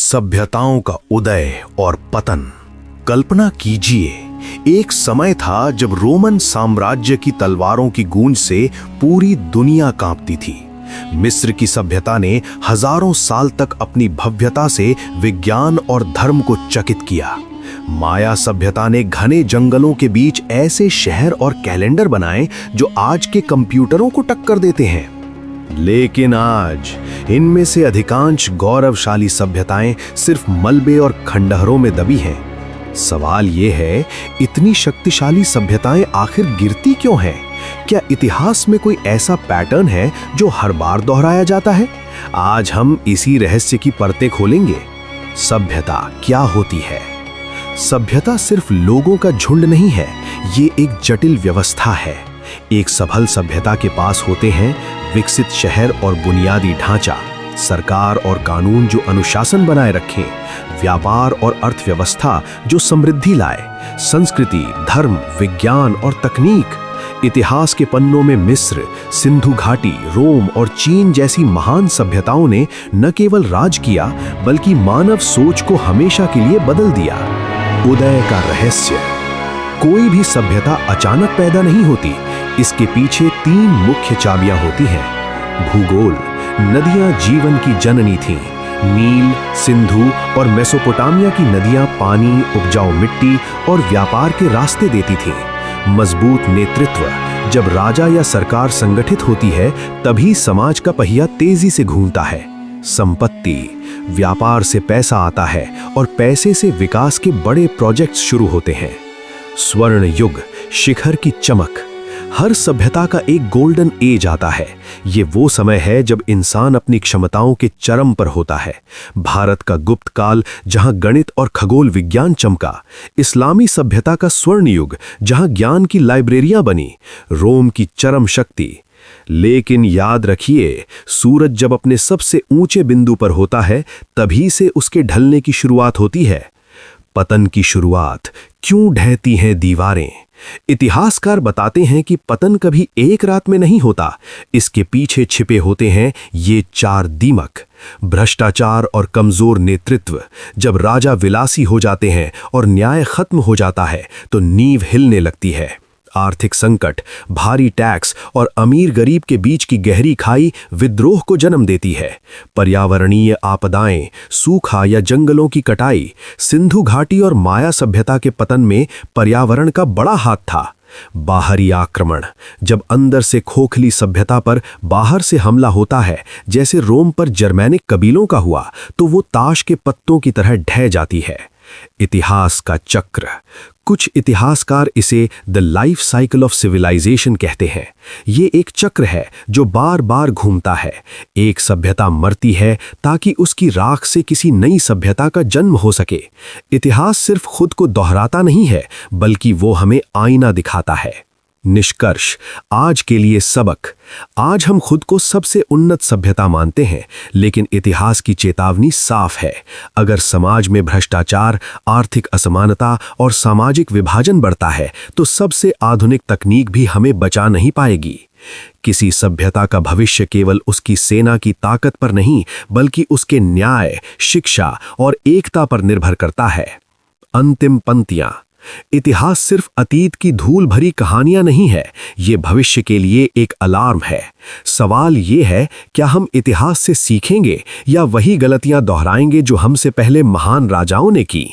सभ्यताओं का उदय और पतन। कल्पना कीजिए, एक समय था जब रोमन साम्राज्य की तलवारों की गूंज से पूरी दुनिया कांपती थी। मिस्र की सभ्यता ने हजारों साल तक अपनी भव्यता से विज्ञान और धर्म को चकित किया। माया सभ्यता ने घने जंगलों के बीच ऐसे शहर और कैलेंडर बनाए जो आज के कंप्यूटरों को टक्कर देते हैं। लेकिन आज इनमें से अधिकांश गौरवशाली सभ्यताएं सिर्फ मलबे और खंडहरों में दबी हैं। सवाल यह है, इतनी शक्तिशाली सभ्यताएं आखिर गिरती क्यों हैं? क्या इतिहास में कोई ऐसा पैटर्न है जो हर बार दोहराया जाता है? आज हम इसी रहस्य की परतें खोलेंगे। सभ्यता क्या होती है? सभ्यता सिर्फ लोगों का झुंड नहीं है, ये एक जटिल व्यवस्था है। एक सफल सभ्यता के पास होते हैं विकसित शहर और बुनियादी ढांचा, सरकार और कानून जो अनुशासन बनाए रखें, व्यापार और अर्थव्यवस्था जो समृद्धि लाए, संस्कृति, धर्म, विज्ञान और तकनीक। इतिहास के पन्नों में मिस्र, सिंधु घाटी, रोम और चीन जैसी महान सभ्यताओं ने न केवल राज किया बल्कि मानव सोच को हमेशा के लिए बदल दिया। उदय का रहस्य। कोई भी सभ्यता अचानक पैदा नहीं होती, इसके पीछे 3 मुख्य चाबियां होती हैं। भूगोल। नदियां जीवन की जननी थीं। नील, सिंधु और मेसोपोटामिया की नदियां पानी, उपजाऊ मिट्टी और व्यापार के रास्ते देती थीं। मजबूत नेतृत्व। जब राजा या सरकार संगठित होती है तभी समाज का पहिया तेजी से घूमता है। संपत्ति। व्यापार से पैसा आता है और पैसे से विकास के बड़े प्रोजेक्ट्स शुरू होते हैं। स्वर्ण युग। शिखर की चमक। हर सभ्यता का एक गोल्डन एज आता है। ये वो समय है जब इंसान अपनी क्षमताओं के चरम पर होता है। भारत का गुप्त काल, जहां गणित और खगोल विज्ञान चमका। इस्लामी सभ्यता का स्वर्ण युग, जहां ज्ञान की लाइब्रेरियां बनी। रोम की चरम शक्ति। लेकिन याद रखिए, सूरज जब अपने सबसे ऊंचे बिंदु पर होता है तभी से उसके ढलने की शुरुआत होती है। पतन की शुरुआत। क्यों ढहती हैं दीवारें? इतिहासकार बताते हैं कि पतन कभी एक रात में नहीं होता। इसके पीछे छिपे होते हैं ये 4 दीमक। भ्रष्टाचार और कमजोर नेतृत्व। जब राजा विलासी हो जाते हैं और न्याय खत्म हो जाता है तो नींव हिलने लगती है। आर्थिक संकट। भारी टैक्स और अमीर गरीब के बीच की गहरी खाई विद्रोह को जन्म देती है। पर्यावरणीय आपदाएं। सूखा या जंगलों की कटाई। सिंधु घाटी और माया सभ्यता के पतन में पर्यावरण का बड़ा हाथ था। बाहरी आक्रमण। जब अंदर से खोखली सभ्यता पर बाहर से हमला होता है, जैसे रोम पर जर्मैनिक कबीलों का हुआ, तो वो ताश के पत्तों की तरह ढह जाती है। इतिहास का चक्र। कुछ इतिहासकार इसे the life cycle of civilisation कहते हैं। ये एक चक्र है जो बार बार घूमता है। एक सभ्यता मरती है ताकि उसकी राख से किसी नई सभ्यता का जन्म हो सके। इतिहास सिर्फ खुद को दोहराता नहीं है बल्कि वो हमें आईना दिखाता है। निष्कर्ष। आज के लिए सबक। आज हम खुद को सबसे उन्नत सभ्यता मानते हैं, लेकिन इतिहास की चेतावनी साफ है। अगर समाज में भ्रष्टाचार, आर्थिक असमानता और सामाजिक विभाजन बढ़ता है तो सबसे आधुनिक तकनीक भी हमें बचा नहीं पाएगी। किसी सभ्यता का भविष्य केवल उसकी सेना की ताकत पर नहीं बल्कि उसके न्याय, शिक्षा और एकता पर निर्भर करता है। अंतिम पंक्तियां। इतिहास सिर्फ अतीत की धूल भरी कहानियां नहीं है, ये भविष्य के लिए एक अलार्म है। सवाल ये है, क्या हम इतिहास से सीखेंगे या वही गलतियां दोहराएंगे जो हमसे पहले महान राजाओं ने की?